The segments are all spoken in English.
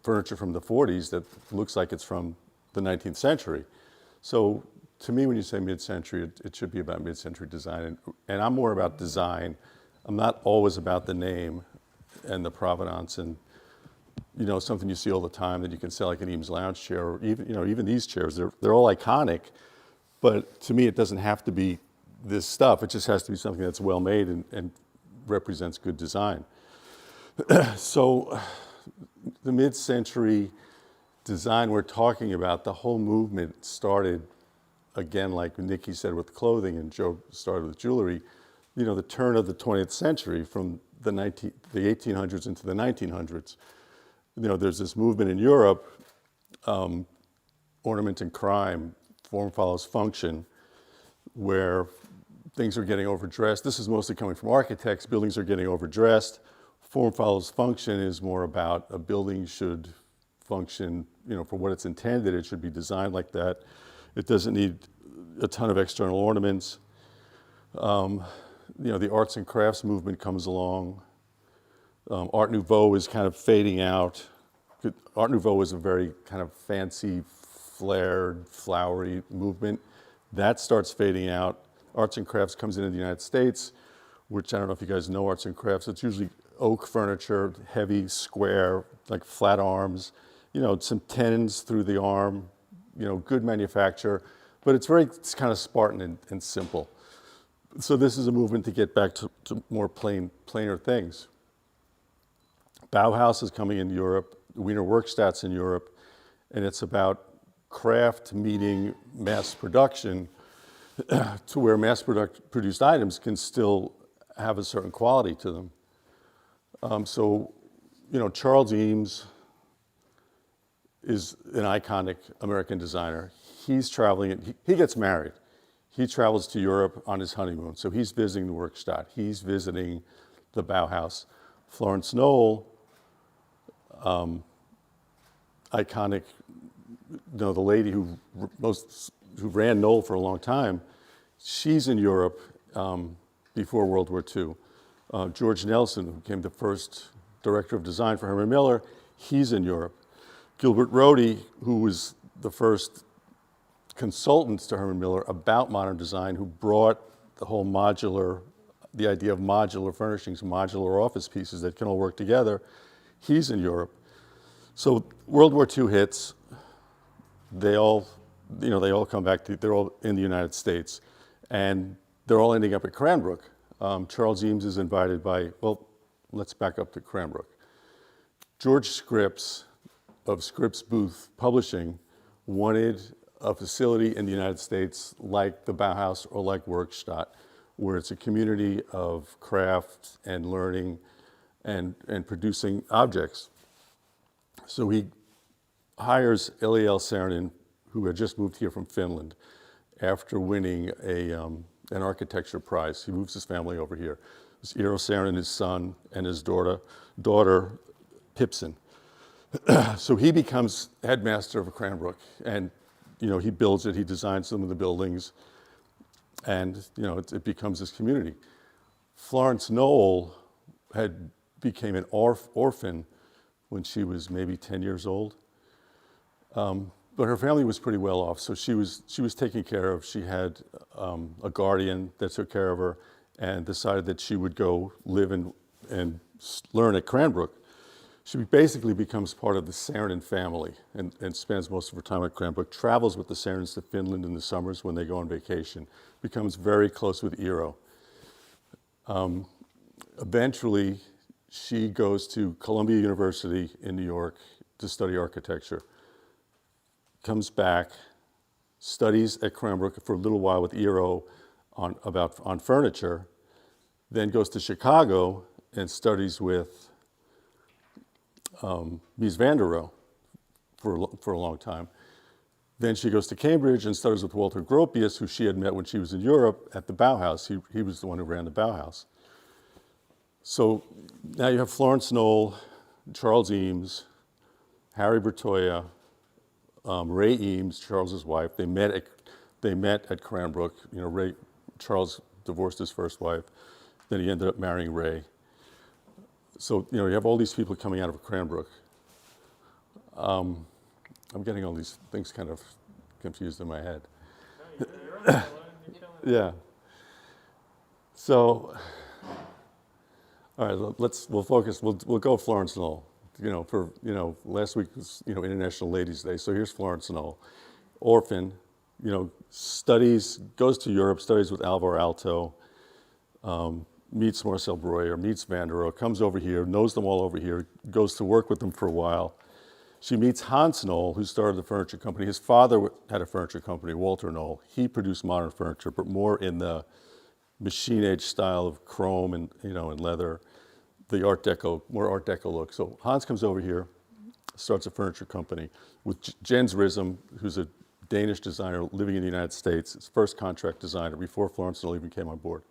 furniture from the 40s that looks like it's from the 19th century. So to me, when you say mid-century, it should be about mid-century design. And I'm more about design. I'm not always about the name and the provenance and, you know, something you see all the time that you can sell, like an Eames lounge chair, or even, you know, even these chairs, they're all iconic. But to me, it doesn't have to be this stuff. It just has to be something that's well made and represents good design. So the mid-century design we're talking about, the whole movement started, again, like Nikki said, with clothing, and Joe started with jewelry, you know, the turn of the 20th century from the 1800s into the 1900s. You know, there's this movement in Europe, ornament and crime, form follows function, where things are getting overdressed. This is mostly coming from architects. Buildings are getting overdressed. Form follows function is more about a building should function, you know, for what it's intended. It should be designed like that. It doesn't need a ton of external ornaments. You know, the arts and crafts movement comes along. Art Nouveau is kind of fading out. Art Nouveau is a very kind of fancy, flared, flowery movement. That starts fading out. Arts and crafts comes into the United States, which I don't know if you guys know arts and crafts. It's usually oak furniture, heavy, square, like flat arms, you know, some tenons through the arm, you know, good manufacture, but it's kind of Spartan and simple. So this is a movement to get back to more plainer things. Bauhaus is coming in Europe, Wiener Werkstatt's in Europe, and it's about craft meeting mass production to where mass-produced items can still have a certain quality to them. So, you know, Charles Eames is an iconic American designer. He's traveling, he gets married. He travels to Europe on his honeymoon. So he's visiting the Werkstatt. He's visiting the Bauhaus. Florence Knoll, iconic, you know, the lady who ran Knoll for a long time, she's in Europe before World War II. George Nelson, who became the first director of design for Herman Miller, he's in Europe. Gilbert Rohde, who was the first consultant to Herman Miller about modern design, who brought the whole the idea of modular furnishings, modular office pieces that can all work together, he's in Europe. So World War II hits, they all come back they're all in the United States, and they're all ending up at Cranbrook. Charles Eames is invited let's back up to Cranbrook. George Scripps of Scripps Booth Publishing wanted a facility in the United States like the Bauhaus or like Werkstatt, where it's a community of craft and learning and producing objects. So he hires Eliel Saarinen, who had just moved here from Finland after winning an architecture prize. He moves his family over here. It's Eero Saarinen, his son, and his daughter Pipsen. So he becomes headmaster of Cranbrook, and you know, he builds it, he designs some of the buildings, and you know, it becomes this community. Florence Knoll became an orphan when she was maybe 10 years old. But her family was pretty well off, so she was taken care of. She had a guardian that took care of her and decided that she would go live and learn at Cranbrook. She basically becomes part of the Saarinen family and spends most of her time at Cranbrook, travels with the Saarinens to Finland in the summers when they go on vacation, becomes very close with Eero. Eventually, she goes to Columbia University in New York to study architecture. Comes back, studies at Cranbrook for a little while with Eero on furniture, then goes to Chicago and studies with Mies van der Rohe for a long time. Then she goes to Cambridge and studies with Walter Gropius, who she had met when she was in Europe at the Bauhaus. He was the one who ran the Bauhaus. So now you have Florence Knoll, Charles Eames, Harry Bertoia, Ray Eames, Charles's wife. They met at Cranbrook. You know, Charles divorced his first wife. Then he ended up marrying Ray. So, you know, you have all these people coming out of Cranbrook. I'm getting all these things kind of confused in my head. No, you're on the line, you're killing it. Yeah. So, all right, we'll focus, we'll go Florence Knoll. Last week was, International Ladies' Day, so here's Florence Knoll. Orphan, goes to Europe, studies with Alvar Aalto, meets Marcel Breuer, meets Van der Rohe, comes over here, knows them all over here, goes to work with them for a while. She meets Hans Knoll, who started the furniture company. His father had a furniture company, Walter Knoll. He produced modern furniture, but more in the machine age style of chrome and leather, the more Art Deco look. So Hans comes over here, starts a furniture company with Jens Rism, who's a Danish designer living in the United States, his first contract designer before Florence Knoll even came on board.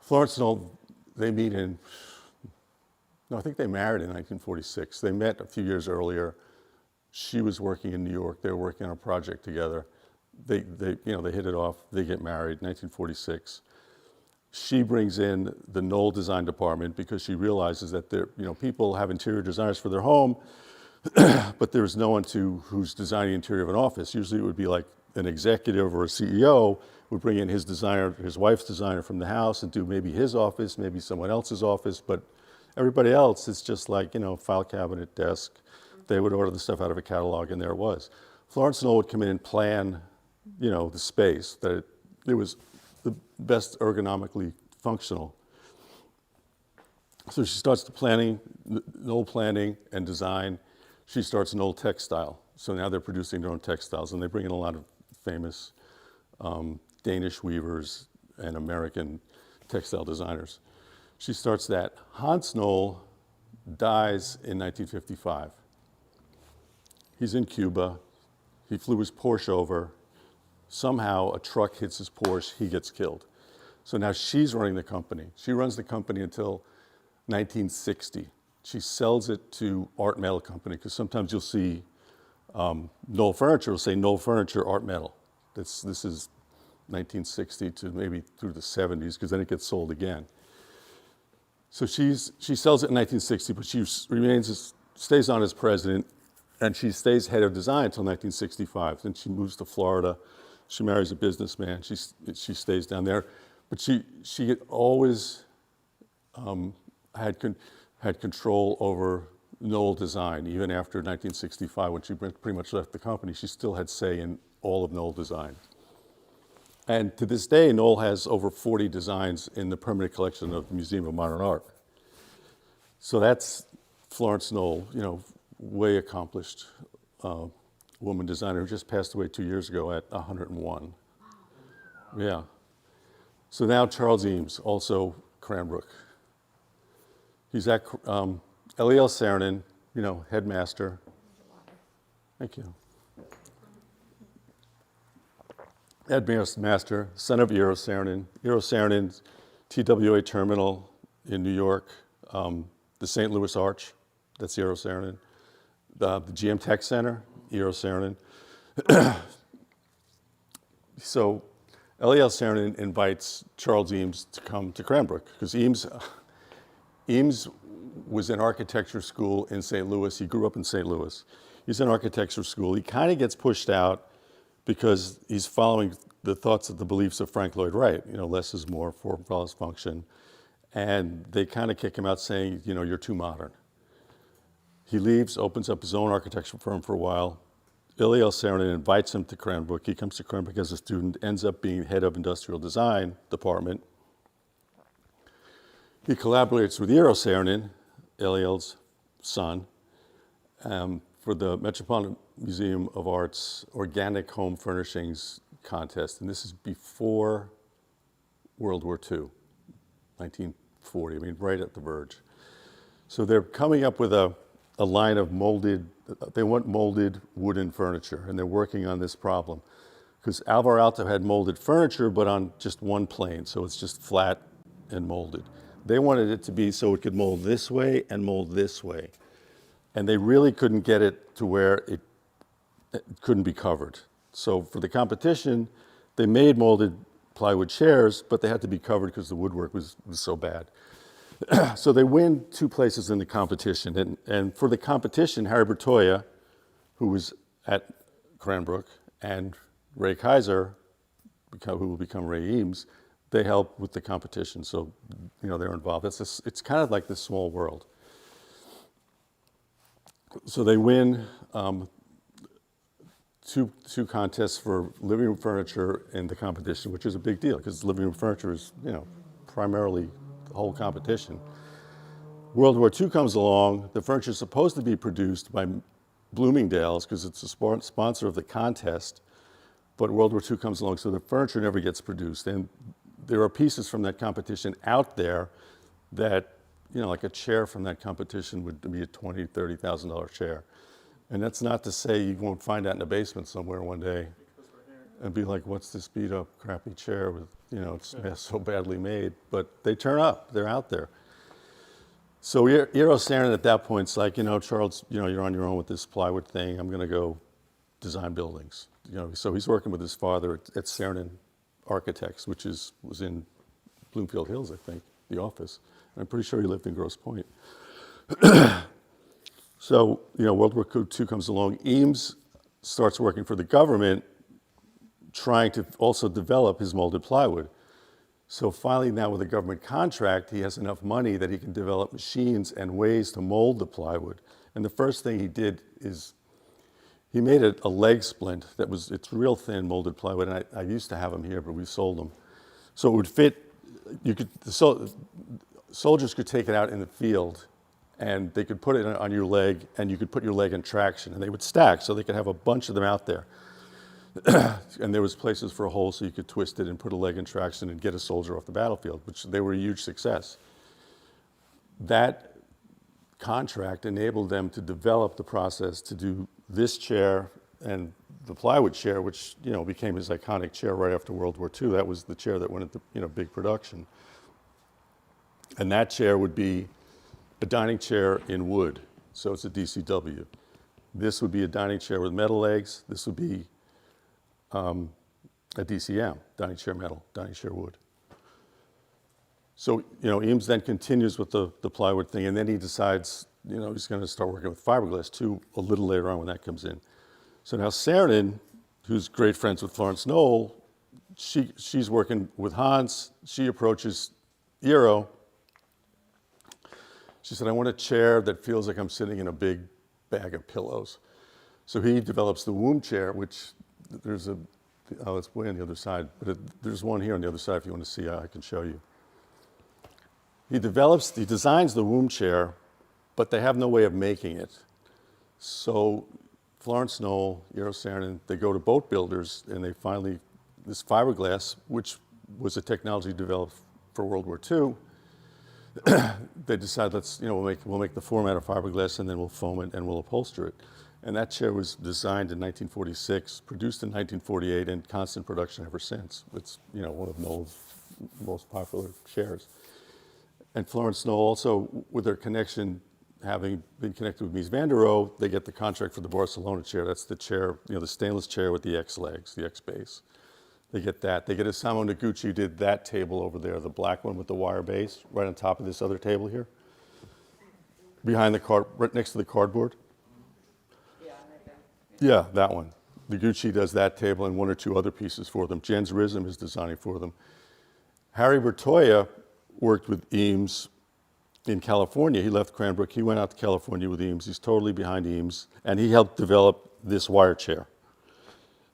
Florence Knoll, they meet I think they married in 1946. They met a few years earlier. She was working in New York. They were working on a project together. They hit it off. They get married in 1946. She brings in the Knoll design department because she realizes that people have interior designers for their home, but there's no one who's designing the interior of an office. Usually it would be like an executive or a CEO would bring in his designer, his wife's designer from the house and do maybe his office, maybe someone else's office, but everybody else is just like, file cabinet, desk. They would order the stuff out of a catalog and there it was. Florence Knoll would come in and plan, the space, that it was the best ergonomically functional. So she starts the Knoll planning and design. She starts Knoll Textile. So now they're producing their own textiles and they bring in a lot of famous Danish weavers and American textile designers. She starts that. Hans Knoll dies in 1955. He's in Cuba. He flew his Porsche over. Somehow a truck hits his Porsche. He gets killed. So now she's running the company. She runs the company until 1960. She sells it to Art Metal Company because sometimes you'll see Knoll Furniture will say Knoll Furniture Art Metal. This is 1960 to maybe through the 70s because then it gets sold again. So she sells it in 1960, but she stays on as president, and she stays head of design until 1965. Then she moves to Florida. She marries a businessman. She stays down there, but she always had control over Knoll design. Even after 1965, when she pretty much left the company, she still had say in all of Knoll design. And to this day, Knoll has over 40 designs in the permanent collection of the Museum of Modern Art. So that's Florence Knoll, way accomplished woman designer who just passed away 2 years ago at 101. Yeah. So now Charles Eames, also Cranbrook. He's at Eliel Saarinen, headmaster. Thank you. Headmaster, son of Eero Saarinen. Eero Saarinen's TWA terminal in New York, the St. Louis Arch, that's Eero Saarinen. The GM Tech Center, Eero Saarinen. So Eliel Saarinen invites Charles Eames to come to Cranbrook because Eames was in architecture school in St. Louis. He grew up in St. Louis. He's in architecture school. He kind of gets pushed out because he's following the thoughts of the beliefs of Frank Lloyd Wright, less is more, form follows function. And they kind of kick him out saying, you're too modern. He leaves, opens up his own architectural firm for a while. Eliel Saarinen invites him to Cranbrook. He comes to Cranbrook as a student, ends up being head of industrial design department. He collaborates with Eero Saarinen, Eliel's son, for the Metropolitan Museum of Art's Organic Home Furnishings contest. And this is before World War II, 1940, right at the verge. So they're coming up with a line of they want molded wooden furniture, and they're working on this problem. Because Alvar Aalto had molded furniture, but on just one plane, so it's just flat and molded. They wanted it to be so it could mold this way and mold this way. And they really couldn't get it to where it couldn't be covered. So for the competition, they made molded plywood chairs, but they had to be covered because the woodwork was so bad. So they win 2 places in the competition. And for the competition, Harry Bertoia, who was at Cranbrook, and Ray Kaiser, who will become Ray Eames, they help with the competition. So, they're involved. It's kind of like this small world. So they win two contests for living room furniture in the competition, which is a big deal because living room furniture is, primarily the whole competition. World War II comes along. The furniture is supposed to be produced by Bloomingdale's because it's a sponsor of the contest. But World War II comes along, so the furniture never gets produced. And there are pieces from that competition out there that, like a chair from that competition would be a $20,000, $30,000 chair. And that's not to say you won't find that in a basement somewhere one day and be like, what's this beat up crappy chair with, it's so badly made. But they turn up, they're out there. So Eero Saarinen at that point is like, Charles, you're on your own with this plywood thing. I'm going to go design buildings. So he's working with his father at Saarinen Architects, which was in Bloomfield Hills, I think, the office. And I'm pretty sure he lived in Grosse Pointe. So, World War II comes along. Eames starts working for the government, trying to also develop his molded plywood. So finally now with a government contract, he has enough money that he can develop machines and ways to mold the plywood. And the first thing he did is he made a leg splint it's real thin molded plywood, and I used to have them here, but we sold them. So it would fit, soldiers could take it out in the field and they could put it on your leg and you could put your leg in traction and they would stack so they could have a bunch of them out there. And there was places for a hole so you could twist it and put a leg in traction and get a soldier off the battlefield, which they were a huge success. That contract enabled them to develop the process to do this chair and the plywood chair, which became his iconic chair right after World War II. That was the chair that went into big production. And that chair would be a dining chair in wood, so it's a DCW. This would be a dining chair with metal legs. This would be a DCM, dining chair metal, dining chair wood. So, Eames then continues with the plywood thing, and then he decides, he's going to start working with fiberglass too, a little later on when that comes in. So now Saarinen, who's great friends with Florence Knoll, she's working with Hans. She approaches Eero. She said, I want a chair that feels like I'm sitting in a big bag of pillows. So he develops the womb chair, which it's way on the other side, but there's one here on the other side if you want to see, I can show you. He designs the womb chair, but they have no way of making it. So Florence Knoll, Eero Saarinen, they go to boat builders and they finally, this fiberglass, which was a technology developed for World War II, they decide we'll make the format of fiberglass and then we'll foam it and we'll upholster it. And that chair was designed in 1946, produced in 1948, and constant production ever since. It's one of Knoll's most popular chairs. And Florence Knoll also, with her connection, having been connected with Mies van der Rohe, they get the contract for the Barcelona chair. That's the chair, the stainless chair with the X legs, the X base. They get that. They get Isamu Noguchi, who did that table over there, the black one with the wire base, right on top of this other table here, behind right next to the cardboard. Yeah, that one. Noguchi does that table and one or two other pieces for them. Jens Rism is designing for them. Harry Bertoia worked with Eames in California. He left Cranbrook. He went out to California with Eames. He's totally behind Eames, and he helped develop this wire chair.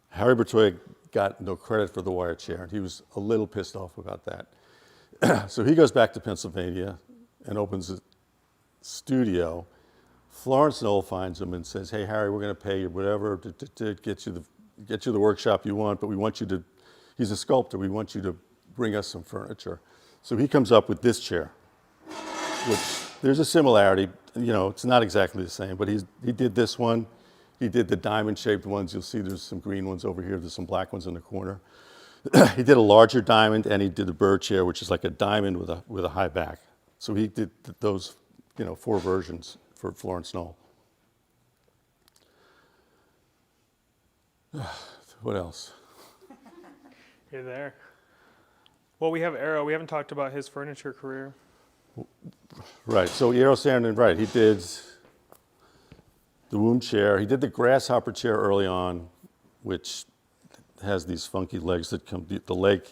Harry Bertoia got no credit for the wire chair, and he was a little pissed off about that. So he goes back to Pennsylvania and opens a studio. Florence Knoll finds him and says, hey, Harry, we're going to pay you whatever to get you the workshop you want, but we want you to, he's a sculptor, we want you to bring us some furniture. So he comes up with this chair, which there's a similarity. It's not exactly the same, but he did this one. He did the diamond-shaped ones. You'll see there's some green ones over here. There's some black ones in the corner. He did a larger diamond, and he did a bird chair, which is like a diamond with a high back. So he did those, 4 versions for Florence Knoll. What else? You're there. Well, we have Eero. We haven't talked about his furniture career. Right. So Eero Saarinen, right? He did the womb chair. He did the grasshopper chair early on, which has these funky legs that come. The leg,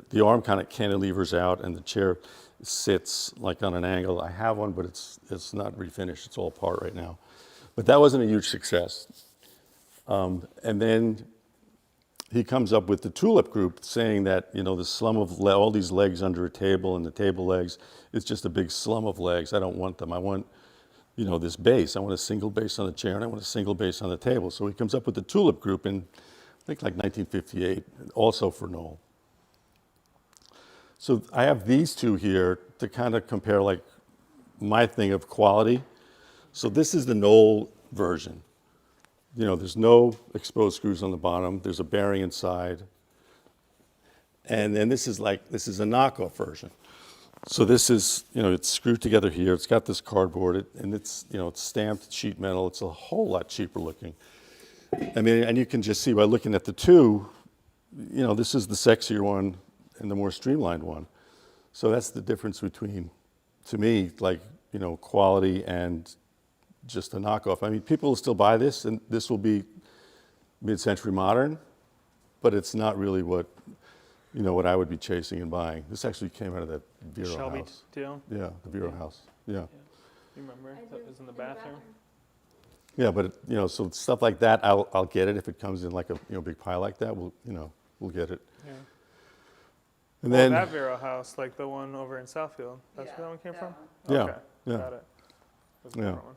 the arm kind of cantilevers out, and the chair sits like on an angle. I have one, but it's not refinished. It's all apart right now. But that wasn't a huge success. And then he comes up with the tulip group, saying that the slum of all these legs under a table and the table legs is just a big slum of legs. I don't want them. I want this base. I want a single base on the chair, and I want a single base on the table. So he comes up with the tulip group in, I think, like 1958, also for Knoll. So I have these two here to kind of compare like my thing of quality. So this is the Knoll version. There's no exposed screws on the bottom. There's a bearing inside. And then this is a knockoff version. So this is, it's screwed together here. It's got this cardboard, and it's stamped sheet metal. It's a whole lot cheaper looking. I mean, and you can just see by looking at the two, this is the sexier one and the more streamlined one. So that's the difference between, to me, like, quality and just a knockoff. I mean, people will still buy this, and this will be mid-century modern, but it's not really what I would be chasing and buying. This actually came out of that Vero Shelby house. deal? Yeah, the Vero house. Yeah. You remember? It was in the bathroom. Yeah, but so stuff like that, I'll get it if it comes in like a big pile like that. We'll get it. Yeah. And Well, then that Vero house, like the one over in Southfield. That's where that one came from? Yeah, Okay. yeah. Got it. That's a Yeah. different one.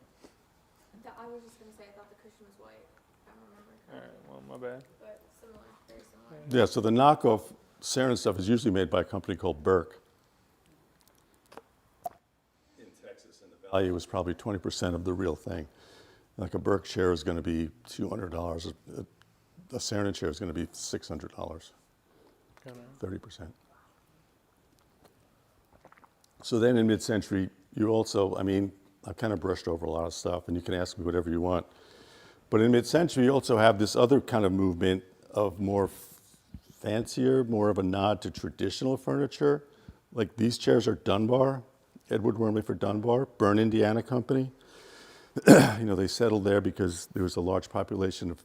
I was just going to say, I thought the cushion was white. I don't remember. All right. Well, my bad. But similar, very similar. yeah, so the knockoff Saarinen stuff is usually made by a company called Burke in Texas, and the value is probably 20% of the real thing. Like a Burke chair is going to be $200. A Saarinen chair is going to be $600, Got it. 30%. So then in mid-century, you also, I mean, I've kind of brushed over a lot of stuff, and you can ask me whatever you want. But in mid-century, you also have this other kind of movement of more fancier, more of a nod to traditional furniture. Like these chairs are Dunbar, Edward Wormley for Dunbar, Bern, Indiana company. They settled there because there was a large population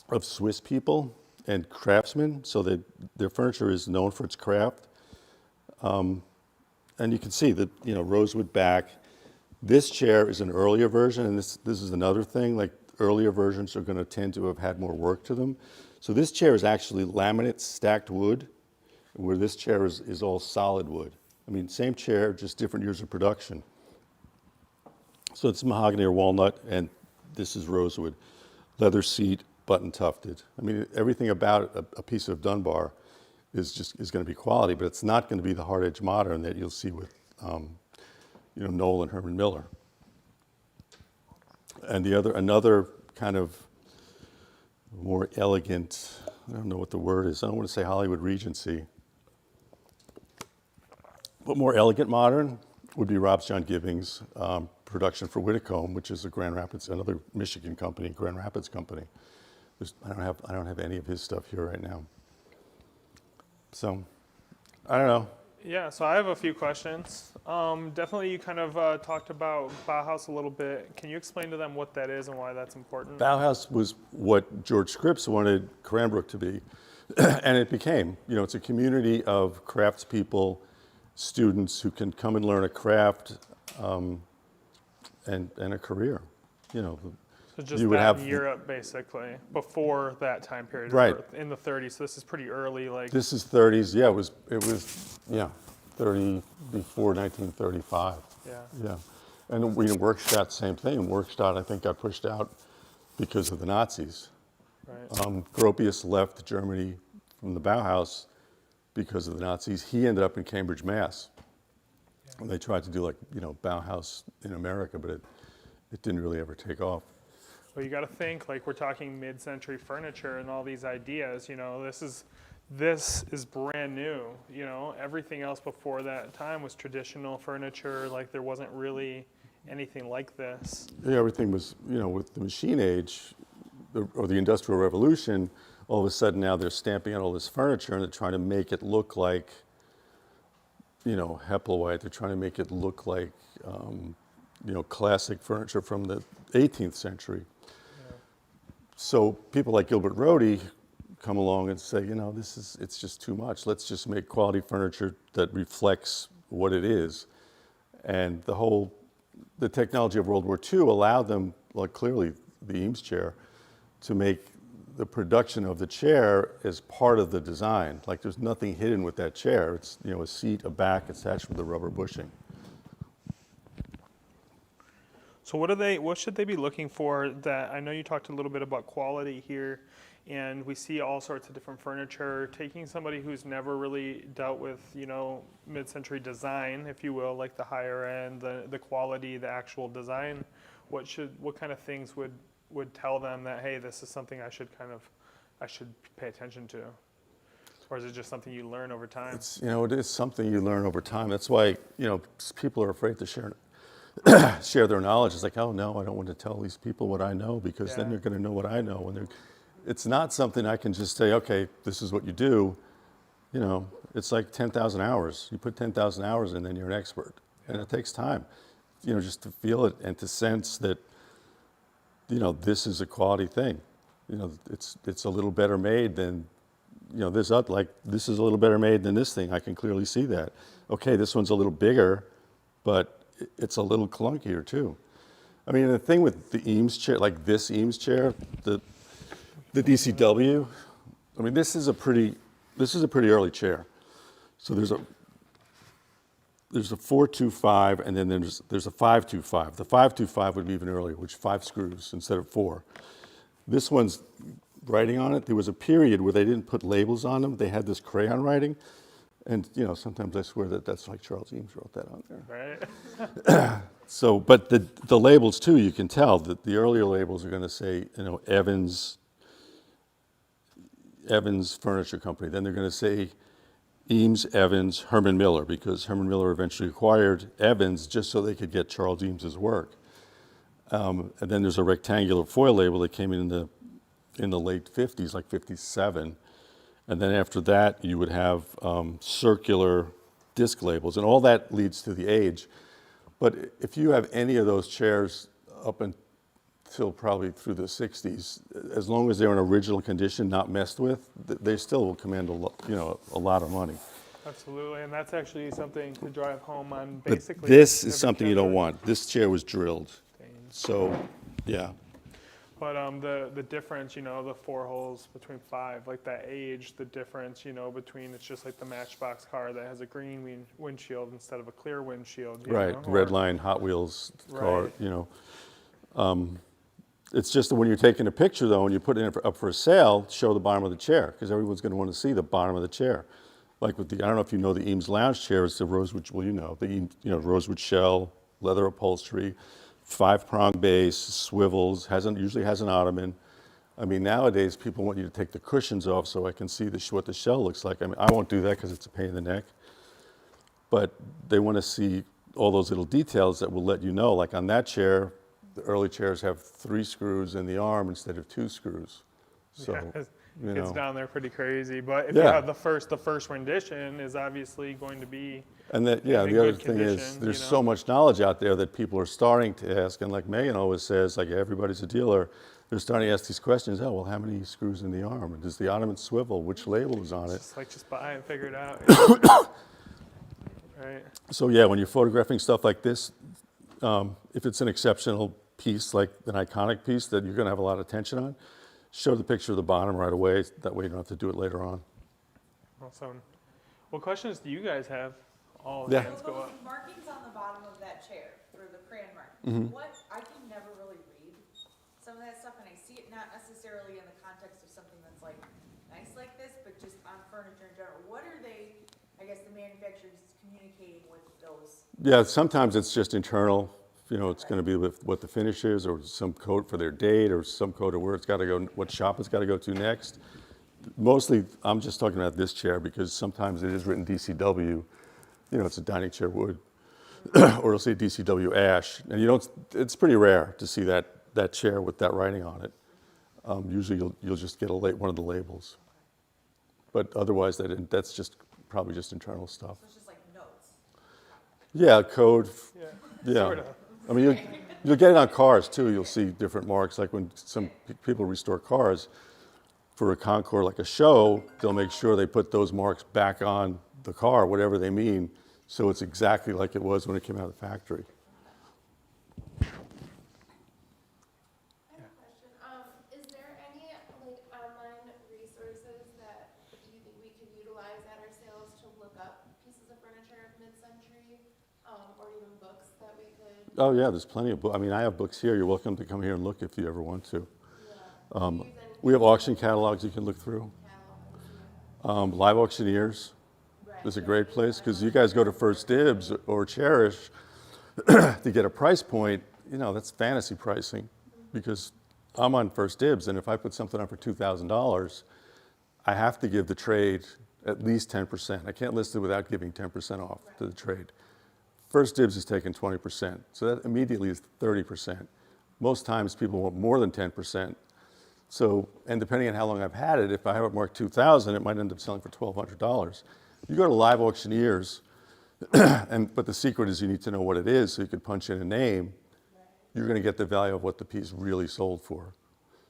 of Swiss people and craftsmen, so their furniture is known for its craft. And you can see that, rosewood back. This chair is an earlier version, and this is another thing, like earlier versions are going to tend to have had more work to them. So this chair is actually laminate stacked wood, where this chair is all solid wood. I mean, same chair, just different years of production. So it's mahogany or walnut, and this is rosewood. Leather seat, button tufted. I mean, everything about a piece of Dunbar is going to be quality, but it's not going to be the hard edge modern that you'll see with Knoll and Herman Miller. And another kind of more elegant, I don't know what the word is, I don't want to say Hollywood Regency, but more elegant modern would be Rob's John Gibbings production for Whitcomb, which is a Grand Rapids, another Michigan company, Grand Rapids company. I don't have any of his stuff here right now. So, I don't know. Yeah, so I have a few questions. Definitely you kind of talked about Bauhaus a little bit. Can you explain to them what that is and why that's important? Bauhaus was what George Scripps wanted Cranbrook to be, and it became. It's a community of craftspeople, students who can come and learn a craft and a career. So just you would that have in Europe, basically, before that time period, Right. in the 30s. So this is pretty early, like. This is 30s. Yeah, it was 30 before 1935. Yeah. Yeah, and Werkstatt, same thing. Werkstatt, I think, got pushed out because of the Nazis. Right. Gropius left Germany from the Bauhaus because of the Nazis. He ended up in Cambridge, Mass. And they tried to do Bauhaus in America, but it didn't really ever take off. Well, you got to think, like, we're talking mid-century furniture and all these ideas. This is brand new. Everything else before that time was traditional furniture. Like, there wasn't really anything like this. Yeah, everything was, with the machine age or the Industrial Revolution, all of a sudden now they're stamping out all this furniture and they're trying to make it look like, Hepplewhite. They're trying to make it look like, classic furniture from the 18th century. So people like Gilbert Rhodey come along and say, it's just too much. Let's just make quality furniture that reflects what it is. And the technology of World War II allowed them, like clearly the Eames chair, to make the production of the chair as part of the design. Like there's nothing hidden with that chair. It's a seat, a back attached with a rubber bushing. So what should they be looking for? That I know you talked a little bit about quality here, and we see all sorts of different furniture. Taking somebody who's never really dealt with, mid-century design, if you will, like the higher end, the quality, the actual design, what kind of things would tell them that, hey, this is something I should pay attention to? Or is it just something you learn over time? It is something you learn over time. That's why, people are afraid to share their knowledge. It's like, oh no, I don't want to tell these people what I know, because then they're going to know what I know. And it's not something I can just say, okay, this is what you do. It's like 10,000 hours. You put 10,000 hours in, then you're an expert. And it takes time, just to feel it and to sense that, this is a quality thing. It's a little better made than, this is a little better made than this thing. I can clearly see that. Okay, this one's a little bigger, but it's a little clunkier too. I mean, the thing with the Eames chair, like this Eames chair, the DCW, I mean, this is a pretty early chair. So there's a 425, and then there's a 525. The 525 would be even earlier, which 5 screws instead of 4. This one's writing on it. There was a period where they didn't put labels on them. They had this crayon writing. And, sometimes I swear that's like Charles Eames wrote that on there. Right. So, but the labels too, you can tell that the earlier labels are going to say, Evans Furniture Company. Then they're going to say Eames, Evans, Herman Miller, because Herman Miller eventually acquired Evans just so they could get Charles Eames's work. And then there's a rectangular foil label that came in the late 50s, like 57. And then after that, you would have circular disc labels, and all that leads to the age. But if you have any of those chairs up until probably through the 60s, as long as they're in original condition, not messed with, they still will command a lot of money. Absolutely, and that's actually something to drive home on. But Basically, this is something you don't want. This chair was drilled, so yeah. But the difference, the 4 holes between 5, like that age, the difference, between, it's just like the Matchbox car that has a green windshield instead of a clear windshield. Right, Red Line Hot Wheels car, It's just that when you're taking a picture, though, and you put it up for a sale, show the bottom of the chair, because everyone's going to want to see the bottom of the chair. Like with I don't know if you know the Eames lounge chair, it's the rosewood, rosewood shell, leather upholstery, 5-prong base, swivels, usually has an ottoman. I mean, nowadays people want you to take the cushions off so I can see what the shell looks like. I mean, I won't do that because it's a pain in the neck. But they want to see all those little details that will let you know. Like on that chair, the early chairs have 3 screws in the arm instead of 2 screws. So, it's down there pretty crazy. But if you have the first rendition is obviously going to be. And that, the other thing is, there's so much knowledge out there that people are starting to ask, and like Megan always says, like everybody's a dealer, they're starting to ask these questions. Oh, well, how many screws in the arm? And does the ottoman swivel? Which label is on it? Just buy and figure it out. Right. So yeah, when you're photographing stuff like this, if it's an exceptional piece, like an iconic piece that you're going to have a lot of attention on, show the picture of the bottom right away. That way you don't have to do it later on. Awesome. What questions do you guys have? All Yeah. hands go up. Those markings on the bottom of that chair, or the crayon markings, I can never really read some of that stuff, and I see it not necessarily in the context of something that's like nice like this, but just on furniture in general. What are they, I guess, the manufacturers communicating with those? Yeah, sometimes it's just internal. It's going to be with what the finish is, or some code for their date, or some code of where it's got to go, what shop it's got to go to next. Mostly, I'm just talking about this chair because sometimes it is written DCW. It's a dining chair wood, or it'll say DCW ash, and it's pretty rare to see that chair with that writing on it. Usually, you'll just get one of the labels, but otherwise, that's probably just internal stuff. So it's just like notes. Yeah, code. Yeah. Yeah. Sort of. I mean, you'll get it on cars too. You'll see different marks. Like when some people restore cars for a concours, like a show, they'll make sure they put those marks back on the car, whatever they mean, so it's exactly like it was when it came out of the factory. I have a question. Is there any like online resources that you think we could utilize at our sales to look up pieces of furniture of mid-century, or even books that we could? Oh yeah, there's plenty of books. I mean, I have books here. You're welcome to come here and look if you ever want to. Yeah. Do you use anything We have auction catalogs you can look through. catalogs? Live Auctioneers Right. is a great place because you guys go to First Dibs or Cherish to get a price point. You know, that's fantasy pricing because I'm on First Dibs, and if I put something on for $2,000, I have to give the trade at least 10%. I can't list it without giving 10% off to the trade. First Dibs is taking 20%, so that immediately is 30%. Most times people want more than 10%. So, and depending on how long I've had it, if I have it marked 2,000, it might end up selling for $1,200. You go to Live Auctioneers, but the secret is you need to know what it is, so you can punch in a name. You're going to get the value of what the piece really sold for.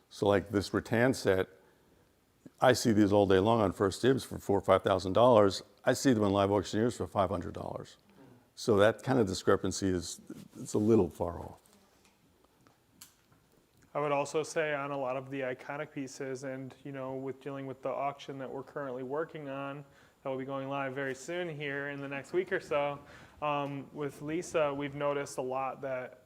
So, like this rattan set, I see these all day long on First Dibs for $4,000 or $5,000. I see them on Live Auctioneers for $500. So that kind of discrepancy it's a little far off. I would also say on a lot of the iconic pieces, and you know, with dealing with the auction that we're currently working on, that will be going live very soon here in the next week or so. With Lisa, we've noticed a lot that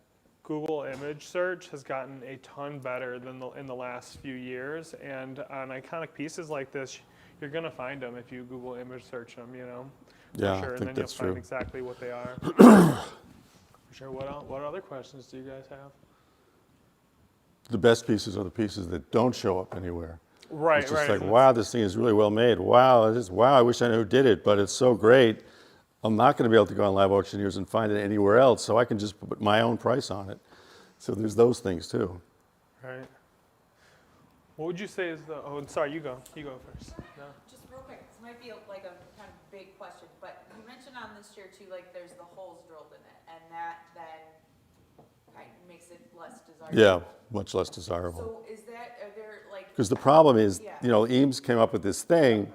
Google image search has gotten a ton better than in the last few years. And on iconic pieces like this, you're going to find them if you Google image search them, you know. Yeah, for sure. I And think then that's you'll find true. exactly what they are. For sure. What other questions do you guys have? The best pieces are the pieces that don't show up anywhere. Right, It's just right. like, wow, this thing is really well made. Wow, wow, I wish I knew who did it, but it's so great. I'm not going to be able to go on Live Auctioneers and find it anywhere else, so I can just put my own price on it. So there's those things too. Right. What would you say is the? Oh, sorry, you go. You go first. No. Just real quick, this might be like a kind of big question, but you mentioned on this chair too, like there's the holes drilled in it, and that then kind of makes it less desirable. Yeah, much less desirable. So is that, are there like? Because the problem is, Yeah. you know, Eames came up with this thing.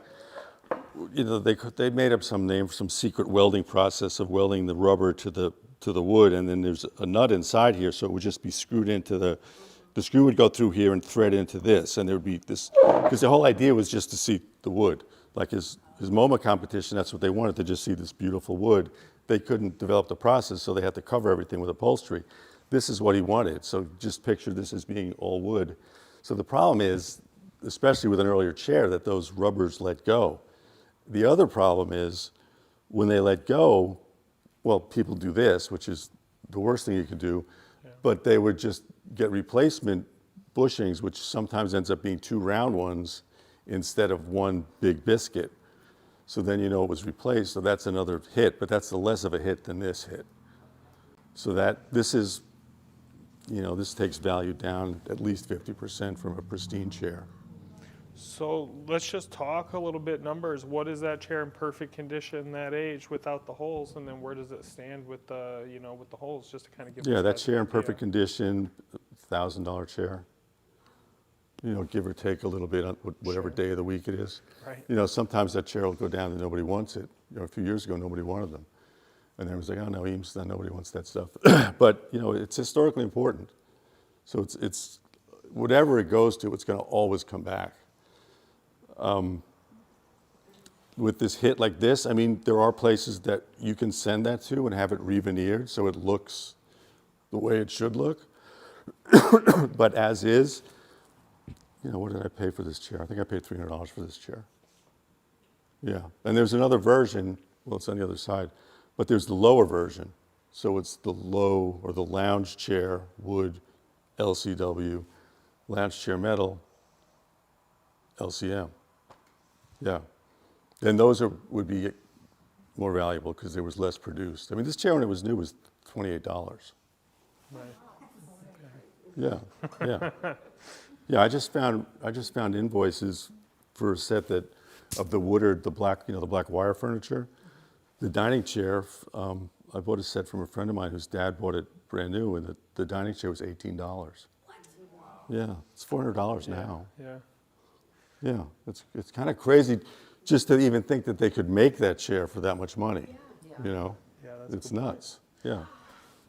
You know, they made up some name for some secret welding process of welding the rubber to the wood, and then there's a nut inside here, so it would just be screwed into the screw would go through here and thread into this, and there would be this, because the whole idea was just to see the wood. Like his MoMA competition, that's what they wanted, to just see this beautiful wood. They couldn't develop the process, so they had to cover everything with upholstery. This is what he wanted, so just picture this as being all wood. So the problem is, especially with an earlier chair, that those rubbers let go. The other problem is, when they let go, well, people do this, which is the worst thing you can do, but they would just get replacement bushings, which sometimes ends up being two round ones instead of one big biscuit. So then you know it was replaced, so that's another hit, but that's the less of a hit than this hit. So this is, you know, this takes value down at least 50% from a pristine chair. So let's just talk a little bit numbers. What is that chair in perfect condition that age without the holes, and then where does it stand with the, you know, with the holes, just to kind of give Yeah, us that chair in idea. perfect condition, $1,000 chair. You know, give or take a little bit on whatever day of the week it is. Right. You know, sometimes that chair will go down and nobody wants it. You know, a few years ago, nobody wanted them. And everyone's like, oh no, Eames, nobody wants that stuff. But, you know, it's historically important. So it's whatever it goes to, it's going to always come back. With this hit like this, I mean, there are places that you can send that to and have it re-veneered so it looks the way it should look. But as is, you know, what did I pay for this chair? I think I paid $300 for this chair. Yeah, and there's another version, well, it's on the other side, but there's the lower version. So it's the low or the lounge chair, wood, LCW, lounge chair metal, LCM. Yeah. And those would be more valuable because there was less produced. I mean, this chair when it was new was $28. Right. Yeah, yeah. Yeah, I just found invoices for a set of the Woodard, the black, you know, the black wire furniture. The dining chair I bought a set from a friend of mine whose dad bought it brand new, and the dining chair was $18. What? Yeah, it's $400 now. Yeah. Yeah, it's kind of crazy just to even think that they could make that chair for that much money. You know, Yeah, that's a it's good point. nuts. Yeah.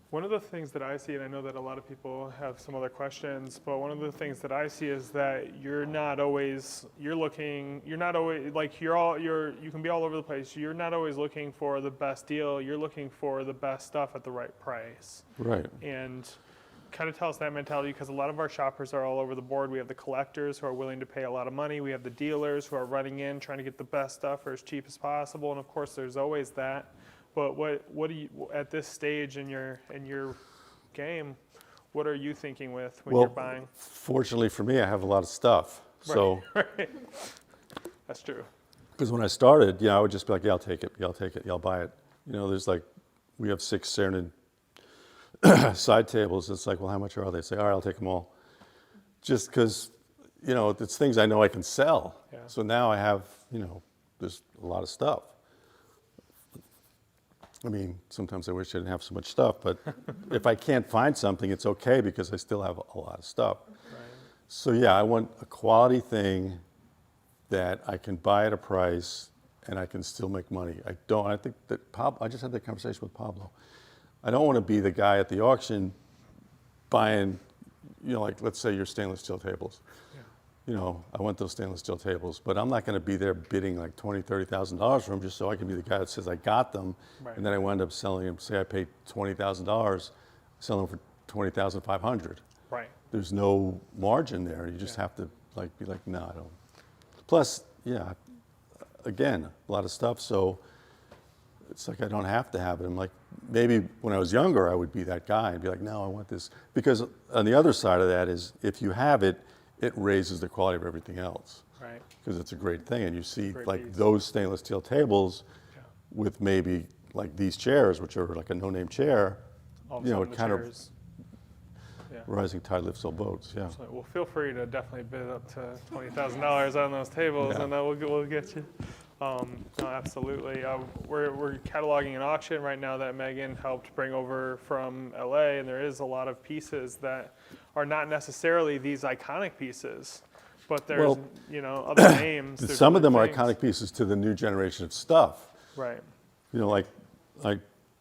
One of the things that I see, and I know that a lot of people have some other questions, but one of the things that I see is that you're not always you can be all over the place. You're not always looking for the best deal. You're looking for the best stuff at the right price. Right. And kind of tell us that mentality, because a lot of our shoppers are all over the board. We have the collectors who are willing to pay a lot of money. We have the dealers who are running in trying to get the best stuff for as cheap as possible. And of course, there's always that. But what do you, at this stage in your game, what are you thinking with when you're buying? Fortunately for me, I have a lot of stuff. So, Right. That's true. because when I started, I would just be like, yeah, I'll take it, yeah, I'll buy it. There's like, we have 6 Cernan side tables. It's like, well, how much are they? Say, all right, I'll take them all. Just because, it's things I know I can sell. Yeah. So now I have, there's a lot of stuff. I mean, sometimes I wish I didn't have so much stuff, but if I can't find something, it's okay because I still have a lot of stuff. Right. So yeah, I want a quality thing that I can buy at a price and I can still make money. I think that I just had that conversation with Pablo. I don't want to be the guy at the auction buying, like let's say your stainless steel tables. I want those stainless steel tables, but I'm not going to be there bidding like $20,000, $30,000 for them just so I can be the guy that says I got them, Right. and then I wind up selling them. Say I paid $20,000, sell them for $20,500. Right. There's no margin there. You just have to be like, no, I don't. Plus, again, a lot of stuff. So it's like I don't have to have it. I'm like, maybe when I was younger, I would be that guy and be like, no, I want this. Because on the other side of that is, if you have it, it raises the quality of everything else. Right. Because it's a great thing. And you see Great like piece. those stainless steel tables Yeah. with maybe like these chairs, which are like a no-name chair, All of a sudden it the kind of chairs. Yeah. rising tide lifts all boats. Yeah. So, well, feel free to definitely bid up to $20,000 on those tables, Yeah. and we'll get you. No, absolutely. We're cataloging an auction right now that Megan helped bring over from LA, and there is a lot of pieces that are not necessarily these iconic pieces, but there's Well, other names. there's Some of other them are things. iconic pieces to the new generation of stuff. Right. Like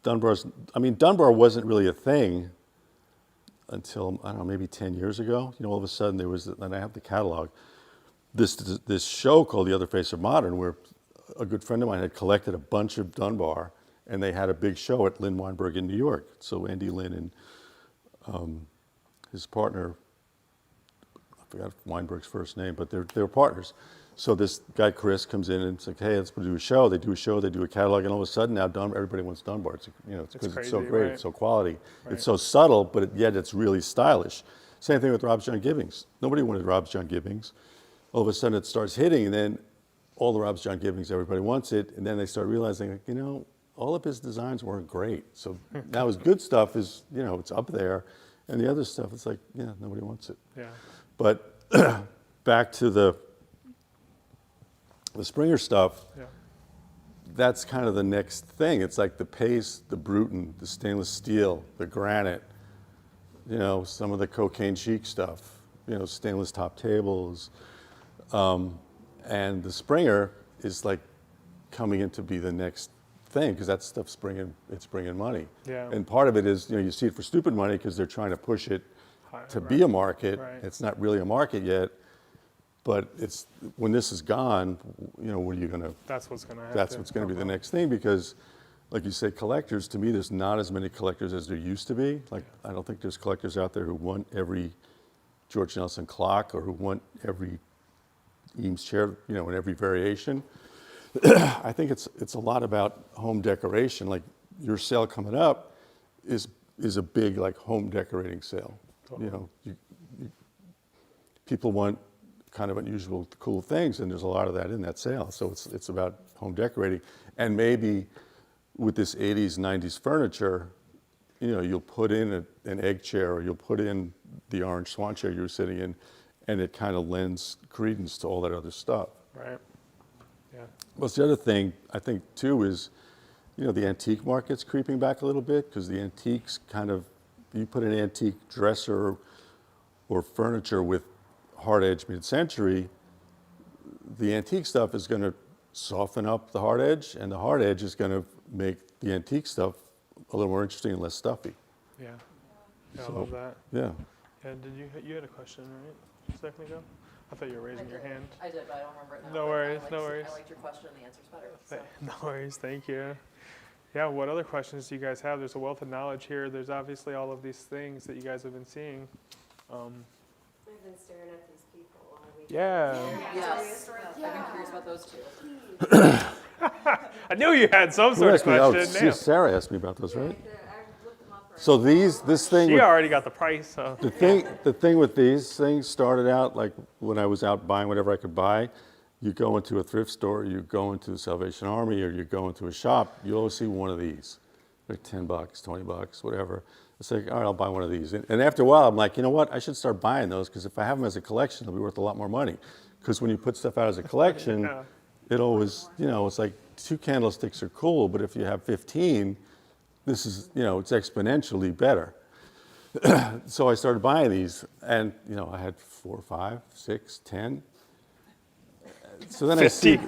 Dunbar's. I mean, Dunbar wasn't really a thing until, I don't know, maybe 10 years ago. All of a sudden there was, and I have the catalog, this show called The Other Face of Modern, where a good friend of mine had collected a bunch of Dunbar, and they had a big show at Lynn Weinberg in New York. So Andy Lynn and his partner, I forgot Weinberg's first name, but they were partners. So this guy Chris comes in and it's like, hey, let's do a show. They do a show, they do a catalog, and all of a sudden now everybody wants Dunbar. It's because it's so crazy, great, right? it's so quality, Right. it's so subtle, but yet it's really stylish. Same thing with Rob's John Gibbings. Nobody wanted Rob's John Gibbings. All of a sudden it starts hitting, and then all the Rob's John Gibbings, everybody wants it, and then they start realizing, all of his designs weren't great. So now his good stuff is, it's up there, and the other stuff, it's like, nobody wants it. Yeah. But back to the Springer stuff, Yeah. that's kind of the next thing. It's like the pace, the Bruton, the stainless steel, the granite, some of the cocaine chic stuff, stainless top tables. And the Springer is like coming in to be the next thing, because that stuff's bringing money. Yeah. And part of it is, you see it for stupid money because they're trying to push it to be Right. a market. Right. It's not really a market yet, but it's when this is gone, what are you going to? That's what's going to happen. That's what's going to be the next thing, because, like you say, collectors. To me, there's not as many collectors as there used to be. Like, I don't think there's collectors out there who want every George Nelson clock or who want every Eames chair, in every variation. I think it's a lot about home decoration. Like your sale coming up is a big like home decorating sale. Totally. People want kind of unusual, cool things, and there's a lot of that in that sale. So it's about home decorating, and maybe with this 80s, 90s furniture, you'll put in an egg chair, or you'll put in the orange swan chair you were sitting in, and it kind of lends credence to all that other stuff. Right. Yeah. Well, the other thing I think too is the antique market's creeping back a little bit because the antiques kind of, you put an antique dresser or furniture with hard edge mid-century, the antique stuff is going to soften up the hard edge, and the hard edge is going to make the antique stuff a little more interesting and less stuffy. Yeah. Yeah, I love that. Yeah. Yeah, you had a question, right? A second ago? I thought you were raising your hand. I did, but I don't remember it now. No but worries, I no liked- worries. I liked your question, and the answer's better. So. No worries, thank you. Yeah, what other questions do you guys have? There's a wealth of knowledge here. There's obviously all of these things that you guys have been seeing. I've been staring at these people all week. Yeah. Yes, Yeah. I've been curious about those too. I knew you had some Who sort of asked me? Oh, question. Sarah asked me about those, right? I looked them up already. So this thing, She with, already got the price, so. the thing with these things started out like when I was out buying whatever I could buy. You go into a thrift store, you go into the Salvation Army, or you go into a shop, you always see one of these. Like $10, $20, whatever. It's like, all right, I'll buy one of these. And after a while, I'm like, you know what? I should start buying those because if I have them as a collection, they'll be worth a lot more money. Because when you put stuff out as a collection, Yeah. it always, it's like 2 candlesticks are cool, but if you have 15, this is, it's exponentially better. So I started buying these, and I had 4, 5, 6, 10. So then 50.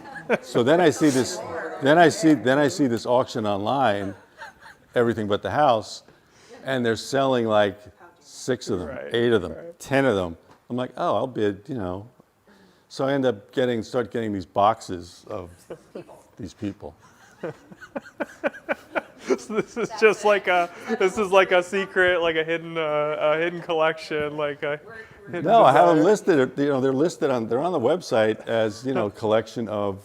then I see this auction online, everything but the house, and they're selling like 6 of them, Right, 8 of them, right. 10 of them. I'm like, oh, I'll bid, So I end up start getting these boxes of these people. So this is just like a secret, like a hidden collection, like a hidden No, I have them desire. listed. They're on the website as collection of.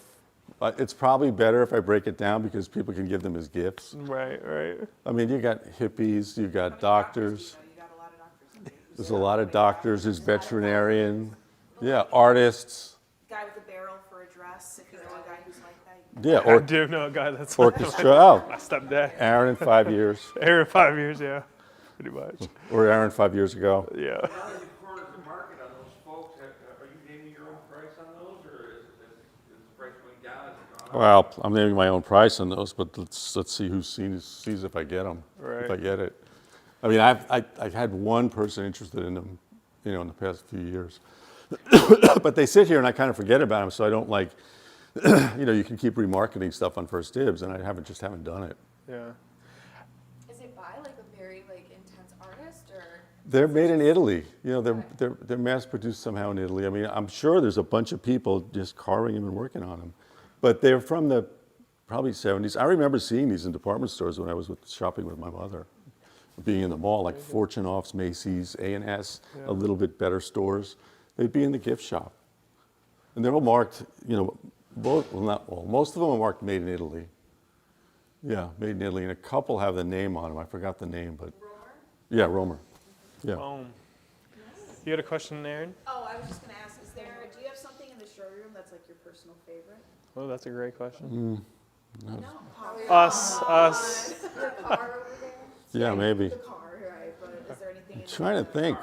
It's probably better if I break it down because people can give them as gifts. Right. I mean, you got hippies, you got doctors. You got a lot of doctors. There's a lot of doctors. There's veterinarian. Yeah, artists. Guy with a barrel for a dress, if you know a guy who's like that. Yeah, I do know a guy that's orchestra. Oh, my stepdad. Aaron in 5 years, Aaron, 5 years, yeah, pretty much. or Aaron 5 years ago. Yeah. Now that you've cornered the market on those folks, are you naming your own price on those, or is the price going down? Has it gone up? Well, I'm naming my own price on those, but let's see who sees if I get them. Right. If I get it. I mean, I've had one person interested in them, in the past few years. But they sit here and I kind of forget about them, so I don't like, you can keep remarketing stuff on First Dibs, and I haven't done it. Yeah. Is it by like a very like intense artist or? They're made in Italy. They're mass produced somehow in Italy. I mean, I'm sure there's a bunch of people just carving them and working on them, but they're from the probably 70s. I remember seeing these in department stores when I was shopping with my mother, being in the mall, like Fortune Offs, Macy's, A&S, Yeah. a little bit better stores. They'd be in the gift shop, and they're all marked. Most of them are marked "Made in Italy." Yeah, "Made in Italy," and a couple have the name on them. I forgot the name, but yeah, Romer. Yeah. Boom. You had a question, Aaron? Oh, I was just gonna ask, do you have something in the showroom that's like your personal favorite? Oh, that's a great question. No. Us. The car over there? Yeah, maybe. The car, right, but is there anything in Trying to think.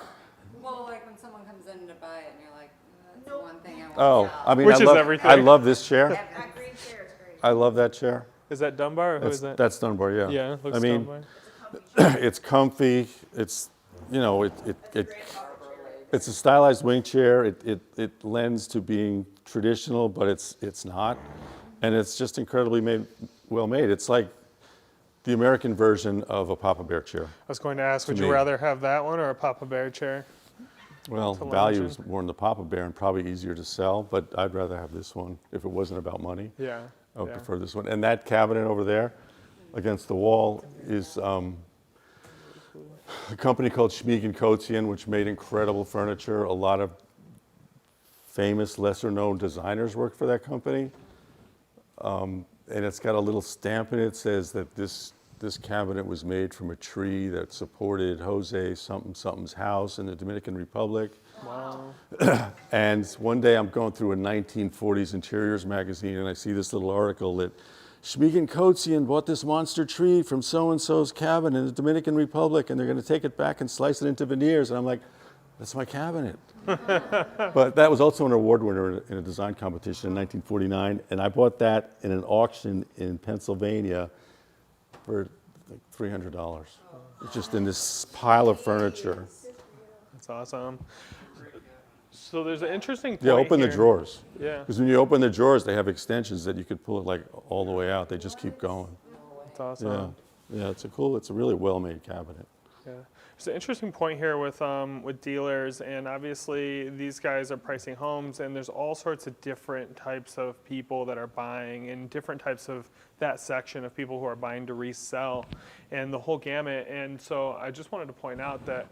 Well, like when someone comes in to buy it, and you're like, that's the one thing I want. Oh, I mean, Which I is love, everything. I love this chair. That green chair is great. I love that chair. Is that Dunbar or who is that? That's Dunbar, yeah. Yeah, it looks I mean, Dunbar. it's comfy. It's, it's a stylized wing chair. It lends to being traditional, but it's not. And it's just incredibly well made. It's like the American version of a Papa Bear chair. I was going to ask, would to you me. rather have that one or a Papa Bear chair? Well, To value lounge is more in the Papa Bear and probably easier to sell, but I'd rather have this one if it wasn't about money. Yeah. I would yeah. prefer this one. And that cabinet over there against the wall is a company called Schmieg & Coetzee, which made incredible furniture. A lot of famous, lesser-known designers work for that company. And it's got a little stamp in it that says that this cabinet was made from a tree that supported Jose something's house in the Dominican Republic. Wow. And one day I'm going through a 1940s interiors magazine and I see this little article that Schmieg & Coetzee bought this monster tree from so-and-so's cabin in the Dominican Republic and they're going to take it back and slice it into veneers. And I'm like, that's my cabinet. But that was also an award winner in a design competition in 1949. And I bought that in an auction in Pennsylvania for like $300. It's just in this pile of furniture. That's awesome. So there's an interesting point Yeah, open the here. drawers. Yeah, Because when you open the drawers, they have extensions that you could pull it like all the way out. They just keep going. that's awesome. Yeah, it's a really well-made cabinet. Yeah. There's an interesting point here with dealers, and obviously these guys are pricing homes, and there's all sorts of different types of people that are buying, and different types of that section of people who are buying to resell, and the whole gamut. And so I just wanted to point out that,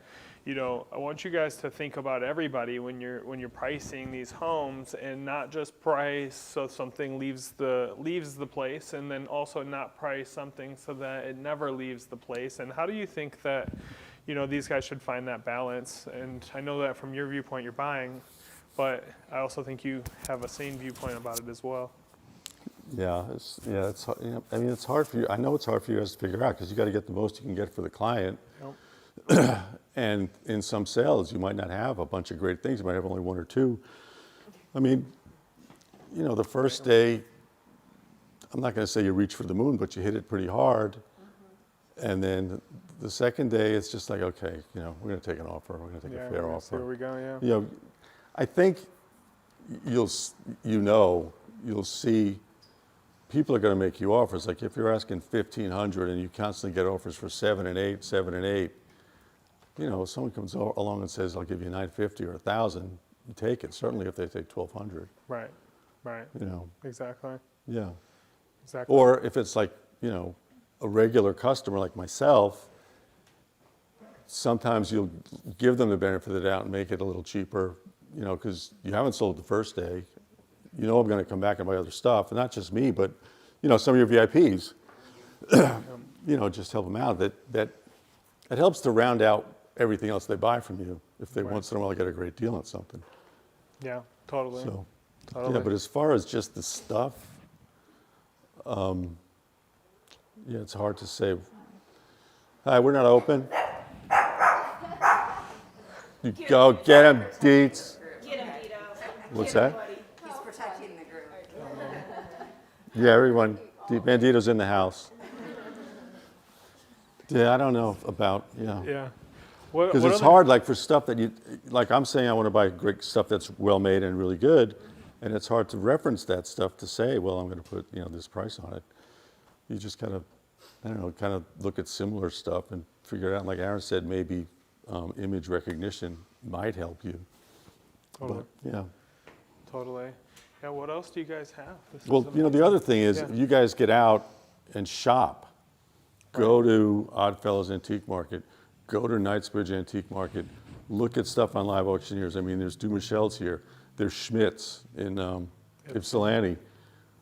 you know, I want you guys to think about everybody when you're pricing these homes, and not just price so something leaves the place, and then also not price something so that it never leaves the place. And how do you think that, you know, these guys should find that balance? And I know that from your viewpoint you're buying, but I also think you have a sane viewpoint about it as well. Yeah, I mean, it's hard for you. I know it's hard for you guys to figure out because you got to get the most you can get for the client. Yep. And in some sales, you might not have a bunch of great things. You might have only one or two. I mean, you know, the first day, I'm not going to say you reach for the moon, but you hit it pretty hard. And then the second day, it's just like, okay, you know, we're going to take an offer. We're going to take a fair we'll see where offer. we go, yeah. You know, I think you'll see people are going to make you offers. Like if you're asking $1,500 and you constantly get offers for 7 and 8, 7 and 8, you know, someone comes along and says, I'll give you $950 or $1,000, you take it. Certainly if they take $1,200, Right, right, you know, exactly, yeah. exactly. Or if it's like, you know, a regular customer like myself, sometimes you'll give them the benefit of the doubt and make it a little cheaper, you know, because you haven't sold the first day. You know I'm going to come back and buy other stuff, and not just me, but, you know, some of your VIPs, you know, just help them out. That it helps to round out everything else they buy from you if they once in a while get a great deal on something. Yeah, totally. So, Totally. yeah, but as far as just the stuff, yeah, it's hard to say. Hi, we're not open. You go get him, Deets. Get him, Vito. What's that? He's protecting the group. Yeah, everyone. Bandito's in the house. Yeah, I don't know about, yeah. Yeah. What Because it's other- hard, like for stuff that you, like I'm saying I want to buy great stuff that's well made and really good, and it's hard to reference that stuff to say, well, I'm going to put, you know, this price on it. You just kind of, I don't know, kind of look at similar stuff and figure it out. Like Aaron said, maybe image recognition might help you. Totally. But, yeah. Totally. Yeah, what else do you guys have? This is Well, you know, the other thing is, Yeah. if you guys get out and shop, go to Oddfellows Antique Market, go to Knightsbridge Antique Market, look at stuff on Live Auctioneers. I mean, there's Dumichel's here, there's Schmidt's in Ypsilanti.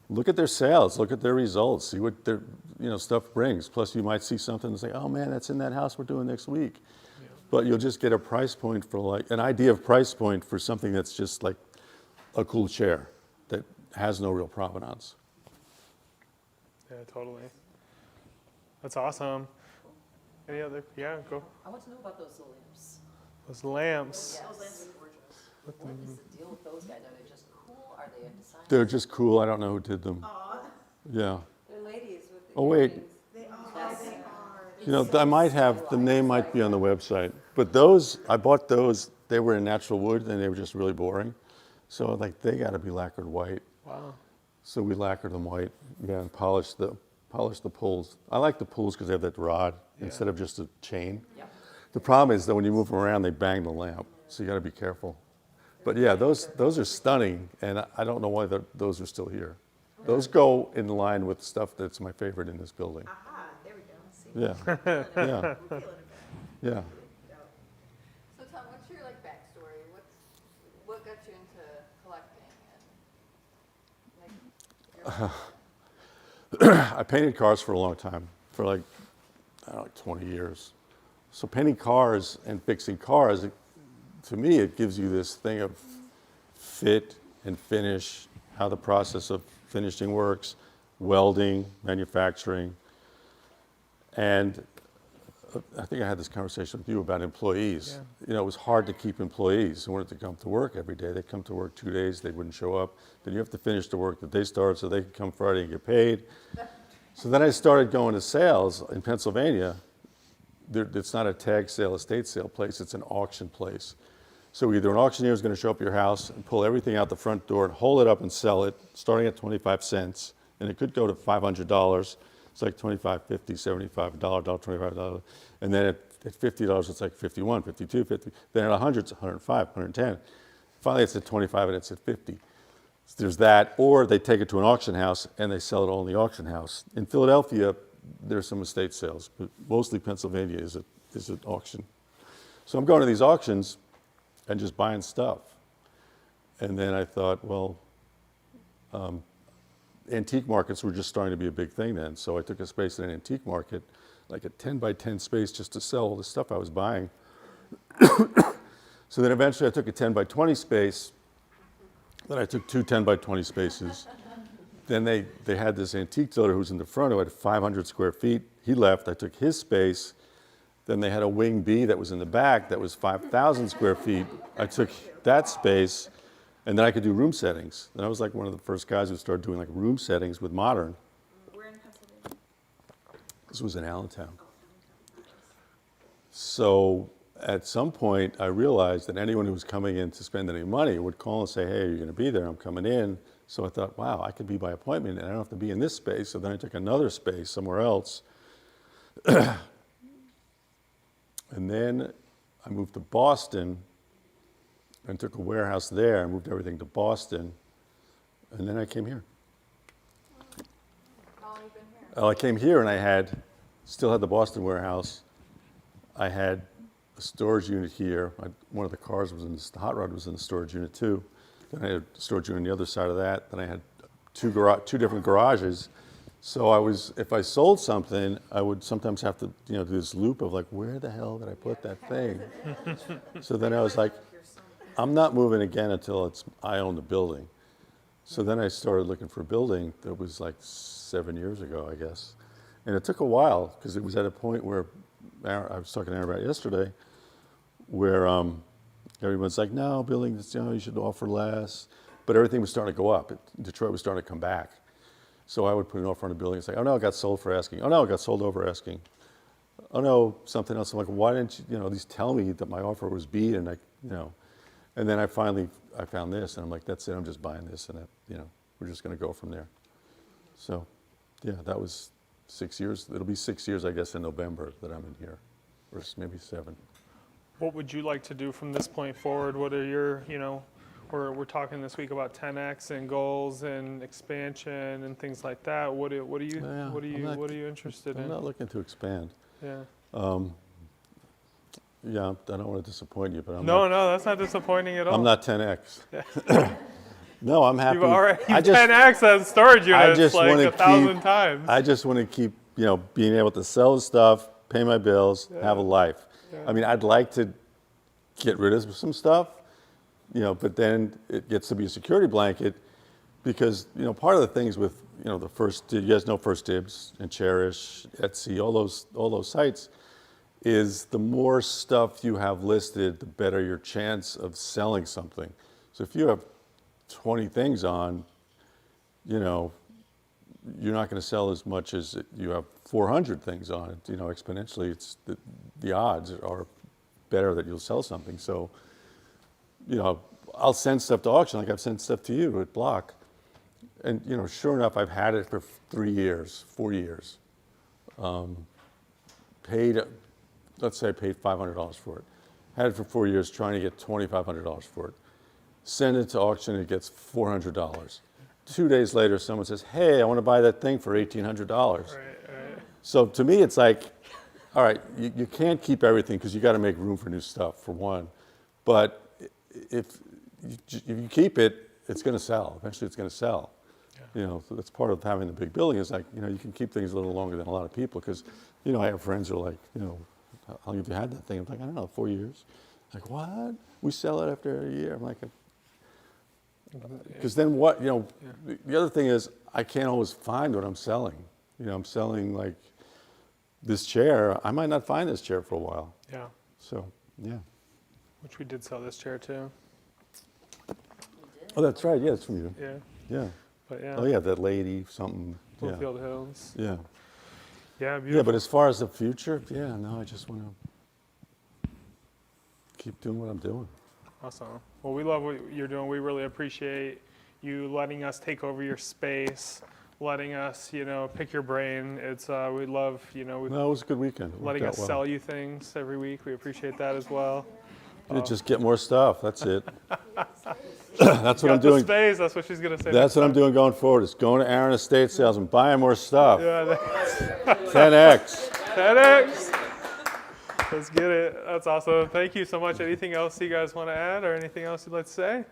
Look at their sales, look at their results, see what their, you know, stuff brings. Plus, you might see something and say, oh man, that's in that house we're doing next week. Yeah. But you'll just get a price point for like, an idea of price point for something that's just like a cool chair that has no real provenance. Yeah, totally. That's awesome. Any other? Yeah, go. I want to know about those lamps. Those lamps. Those lamps are gorgeous. What is the deal with those guys? Are they just cool? Are they a design? They're just cool, I don't know who did them. Yeah. They're ladies with the Oh, wait. earrings. You know, I might have, the name might be on the website, but those, I bought those, they were in natural wood and they were just really boring. So like, they gotta be lacquered white. Wow. So we lacquered them white, yeah, and polished the pulls. I like the pulls because they have that rod instead of just a chain. Yep. The problem is that when you move them around, they bang the lamp, so you gotta be careful. But yeah, those are stunning, and I don't know why those are still here. Those go in line with stuff that's my favorite in this building. Aha, there we go. See? Yeah, yeah, I'm feeling it. yeah. So Tom, what's your like backstory? What got you into collecting and like I painted cars for a long time, for like, I don't know, like 20 years. So painting cars and fixing cars, to me, it gives you this thing of fit and finish, how the process of finishing works, welding, manufacturing. And I think I had this conversation with you about employees. Yeah. You know, it was hard to keep employees who wanted to come to work every day. They'd come to work 2 days, they wouldn't show up. Then you have to finish the work that they started so they could come Friday and get paid. So then I started going to sales in Pennsylvania. It's not a tag sale, estate sale place, it's an auction place. So either an auctioneer is going to show up at your house and pull everything out the front door and hold it up and sell it, starting at 25 cents. And it could go to $500. It's like $25, $50, $75, $25. And then at $50, it's like 51, 52, 50. Then at 100, it's 105, 110. Finally, it's at 25 and it's at 50. So there's that, or they take it to an auction house and they sell it all in the auction house. In Philadelphia, there's some estate sales, but mostly Pennsylvania is an auction. So I'm going to these auctions and just buying stuff. And then I thought, well, antique markets were just starting to be a big thing then. So I took a space in an antique market, like a 10 by 10 space just to sell all the stuff I was buying. So then eventually I took a 10 by 20 space. Then I took two 10 by 20 spaces. Then they had this antique dealer who was in the front who had 500 square feet. He left, I took his space. Then they had a wing B that was in the back that was 5,000 square feet. I took that space, and then I could do room settings. And I was like one of the first guys who started doing like room settings with modern. Where in Pennsylvania? This was in Allentown. So at some point, I realized that anyone who was coming in to spend any money would call and say, hey, you're going to be there, I'm coming in. So I thought, wow, I could be by appointment, and I don't have to be in this space. So then I took another space somewhere else. And then I moved to Boston and took a warehouse there. I moved everything to Boston. And then I came here. How long have you been here? Oh, I came here and I still had the Boston warehouse. I had a storage unit here. One of the cars was the hot rod was in the storage unit too. Then I had a storage unit on the other side of that. Then I had two different garages. So if I sold something, I would sometimes have to, do this loop of like, where the hell did I put that thing? So then I was like, I'm not moving again until I own the building. So then I started looking for a building that was like 7 years ago, I guess. And it took a while because it was at a point where, I was talking to Aaron about yesterday, where everyone's like, no, buildings, you should offer less. But everything was starting to go up. Detroit was starting to come back. So I would put an offer on a building and say, oh no, it got sold for asking. Oh no, it got sold over asking. Oh no, something else. I'm like, why didn't you, at least tell me that my offer was beat? And and then I found this and I'm like, that's it, I'm just buying this and we're just gonna go from there. So yeah, that was 6 years. It'll be 6 years, I guess, in November that I'm in here, or maybe 7. What would you like to do from this point forward? What are your, we're talking this week about 10X and goals and expansion and things like that. What are you interested in? I'm not looking to expand. Yeah. Yeah, I don't want to disappoint you, but I'm No, that's not disappointing at all. I'm not 10X. No, I'm happy. You've already 10X as storage units like 1,000 times. I just want to keep, being able to sell stuff, pay my bills, have a life. Yeah. I mean, I'd like to get rid of some stuff, but then it gets to be a security blanket because, part of the things with, you guys know First Dibs and Cherish, Etsy, all those sites, is the more stuff you have listed, the better your chance of selling something. So if you have 20 things on, you're not going to sell as much as you have 400 things on it. Exponentially, it's the odds are better that you'll sell something. So, I'll send stuff to auction like I've sent stuff to you at Block. And, sure enough, I've had it for 4 years. Let's say I paid $500 for it. Had it for 4 years trying to get $2,500 for it. Send it to auction, it gets $400. 2 days later, someone says, hey, I want to buy that thing for $1,800. Right. So to me, it's like, all right, you can't keep everything because you got to make room for new stuff, for one. But if you keep it, it's going to sell. Eventually, it's going to sell. Yeah. So that's part of having the big building is like, you can keep things a little longer than a lot of people because, I have friends who are like, how long have you had that thing? I'm like, I don't know, 4 years. Like, what? We sell it after a year. I'm like, because then what, the other thing is I can't always find what I'm selling. I'm selling like this chair. I might not find this chair for a while. Yeah. So, yeah. Which we did sell this chair too. Oh, that's right. Yeah, it's from you. Yeah. Yeah. But yeah. Oh, yeah, that lady, something. Bloomfield Hills. Yeah. Yeah, Yeah, beautiful. but as far as the future, I just want to keep doing what I'm doing. Awesome. Well, we love what you're doing. We really appreciate you letting us take over your space, letting us, pick your brain. It's we love, No, it was a good weekend. It letting worked us out well. sell you things every week. We appreciate that as well. Yeah, just get more stuff. That's it. That's what I'm Got the doing. space. That's what she's gonna say. That's next what I'm time. doing going forward. Is going to Aaron Estate Sales and buying more stuff. Yeah, 10x. 10x. Let's get it. That's awesome. Thank you so much. Anything else you guys want to add, or anything else you'd like to say?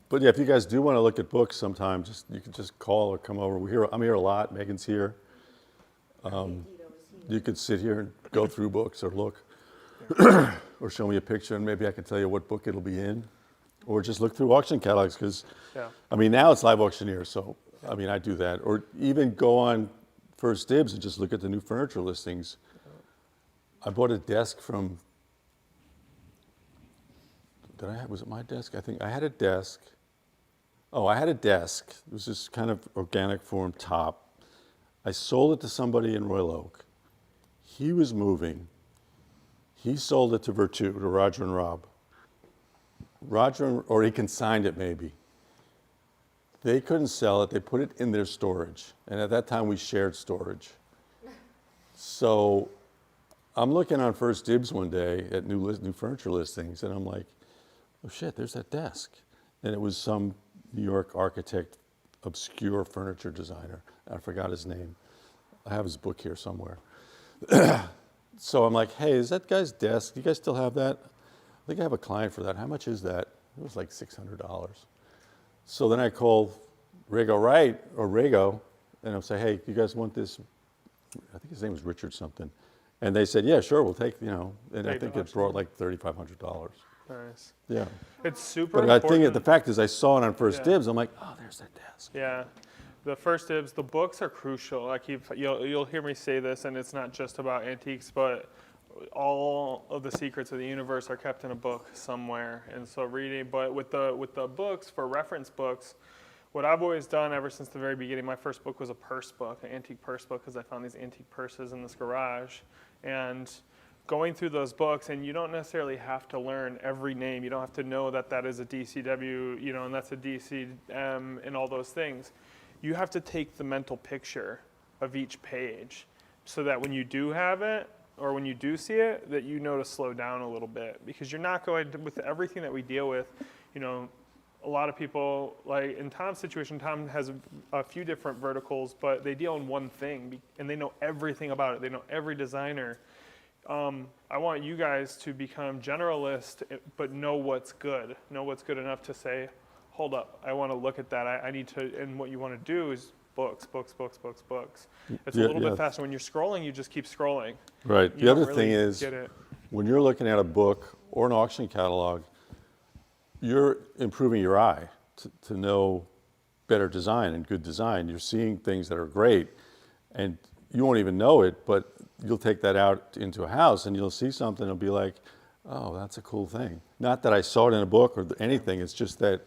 But yeah, if you guys do want to look at books sometime, you can just call or come over. I'm here a lot. Megan's here. You could sit here and go through books or look, or show me a picture, and maybe I can tell you what book it'll be in, or just look through auction catalogs. Because now it's Live Auctioneer, so I do that, or even go on First Dibs and just look at the new furniture listings. I bought a desk from. Was it my desk? I think I had a desk. Oh, I had a desk. It was this kind of organic form top. I sold it to somebody in Royal Oak. He was moving. He sold it to Virtu, to Roger and Rob. Or he consigned it maybe. They couldn't sell it. They put it in their storage. And at that time, we shared storage. So I'm looking on First Dibs one day at new furniture listings, and I'm like, oh shit, there's that desk. And it was some New York architect, obscure furniture designer. I forgot his name. I have his book here somewhere. So I'm like, hey, is that guy's desk? Do you guys still have that? I think I have a client for that. How much is that? It was like $600. So then I call Rago, and I'll say, hey, you guys want this? I think his name was Richard something. And they said, yeah, sure, we'll take, and I think it brought like $3,500. Nice. Yeah. It's super But I important. think the fact is I saw it on First Dibs. I'm like, oh, there's that desk. Yeah. The First Dibs, the books are crucial. You'll hear me say this, and it's not just about antiques, but all of the secrets of the universe are kept in a book somewhere. And so reading, but with the books, for reference books, what I've always done ever since the very beginning, my first book was a purse book, an antique purse book, because I found these antique purses in this garage. And going through those books, and you don't necessarily have to learn every name. You don't have to know that is a DCW, and that's a DCM, and all those things. You have to take the mental picture of each page so that when you do have it, or when you do see it, that you know to slow down a little bit. Because you're not going to, with everything that we deal with, a lot of people, like in Tom's situation, Tom has a few different verticals, but they deal in one thing, and they know everything about it. They know every designer. I want you guys to become generalist, but know what's good. Know what's good enough to say, hold up, I want to look at that. I need to, and what you want to do is books. It's a little bit faster. When you're scrolling, you just keep scrolling. Right. You The other don't thing really is, get it. when you're looking at a book or an auction catalog, you're improving your eye to know better design and good design. You're seeing things that are great, and you won't even know it, but you'll take that out into a house and you'll see something and be like, oh, that's a cool thing. Not that I saw it in a book or anything, it's just that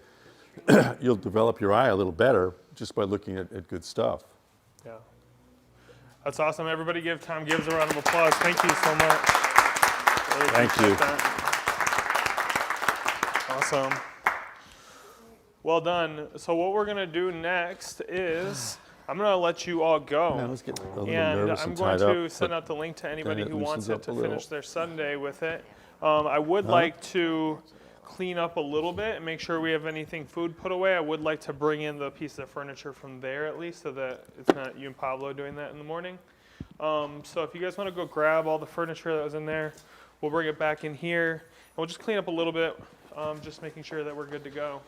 you'll develop your eye a little better just by looking at good stuff. Yeah. That's awesome. Everybody give Tom Gibbs a round of applause. Thank you so much. Really Thank appreciate you. that. Awesome. Well done. So what we're going to do next is I'm going to let you all go. Yeah, let's get a little And nervous I'm and going tied to up, send but out the link to anybody it who wants loosens it up to a little. finish their Sunday with it. I would like to clean up a little bit and make sure we have anything food put away. I would like to bring in the piece of furniture from there at least, so that it's not you and Pablo doing that in the morning. So if you guys want to go grab all the furniture that was in there, we'll bring it back in here. And we'll just clean up a little bit, just making sure that we're good to go.